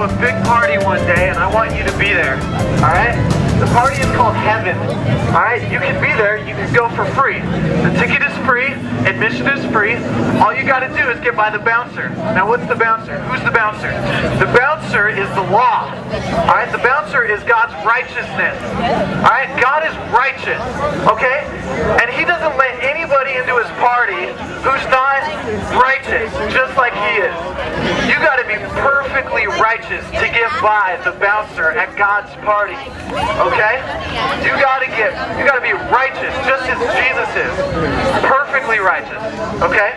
a big party one day, and I want you to be there. All right? The party is called Heaven. All right? You can be there. You can go for free. The ticket is free. Admission is free. All you got to do is get by the bouncer. Now, what's the bouncer? Who's the bouncer? The bouncer is the law. All right? The bouncer is God's righteousness. All right? God is righteous. Okay? And He doesn't let anybody into His party who's not righteous, just like He is. You got to be perfectly righteous to get by the bouncer at God's party. Okay? You got to be righteous, just as Jesus is. Perfectly righteous. Okay?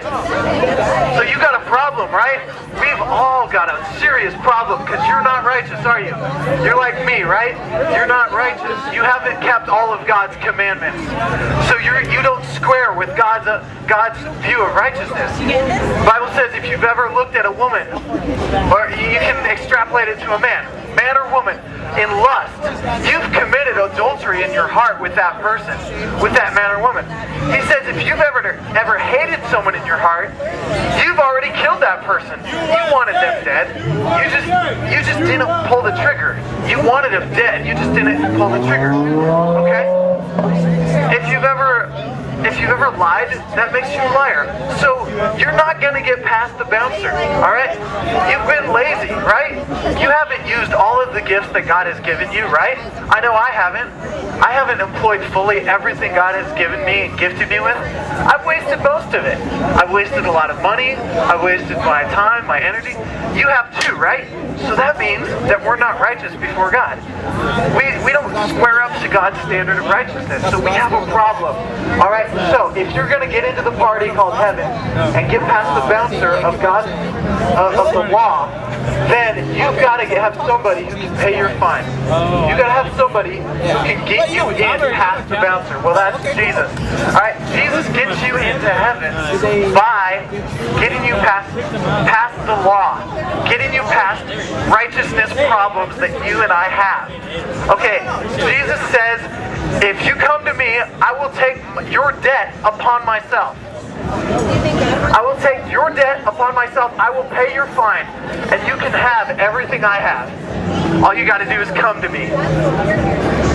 So you got a problem, right? We've all got a serious problem because you're not righteous, are you? You're like me, right? You're not righteous. You haven't kept all of God's commandments. So you don't square with God's view of righteousness. The Bible says if you've ever looked at a woman, or you can extrapolate it to a man or woman, in lust, you've committed adultery in your heart with that person, with that man or woman. He says if you've ever hated someone in your heart, you've already killed that person. You wanted them dead. You just didn't pull the trigger. You wanted them dead. You just didn't pull the trigger. Okay? If you've ever lied, that makes you a liar. So you're not going to get past the bouncer, all right? You've been lazy, right? You haven't used all of the gifts that God has given you, right? I know I haven't. I haven't employed fully everything God has given me and gifted me with. I've wasted most of it. I've wasted a lot of money. I've wasted my time, my energy. You have too, right? So that means that we're not righteous before God. We don't square up to God's standard of righteousness. So we have a problem. All right? So if you're going to get into the party called Heaven and get past the bouncer of God, of the law, then you've got to have somebody who can pay your fine. You've got to have somebody who can get you in past the bouncer. Well, that's Jesus. All right? Jesus gets you into heaven by getting you past the law, getting you past righteousness problems that you and I have. Okay, Jesus says, if you come to me, I will take your debt upon myself. I will take your debt upon myself. I will pay your fine. And you can have everything I have. All you got to do is come to me.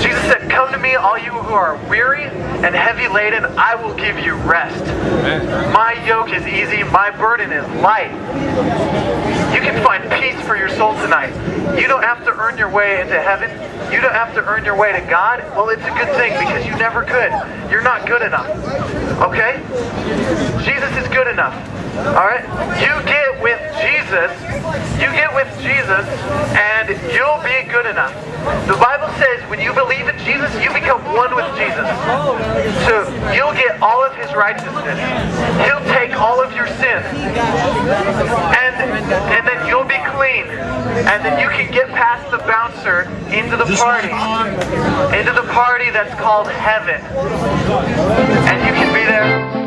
Jesus said, come to me, all you who are weary and heavy laden, I will give you rest. My yoke is easy, my burden is light. You can find peace for your soul tonight. You don't have to earn your way into heaven. You don't have to earn your way to God. Well, it's a good thing because you never could. You're not good enough. Okay? Jesus is good enough. Alright? You get with Jesus, and you'll be good enough. The Bible says when you believe in Jesus, you become one with Jesus. So you'll get all of His righteousness. He'll take all of your sins. And then you'll be clean. And then you can get past the bouncer into the party. Into the party that's called heaven. And you can be there.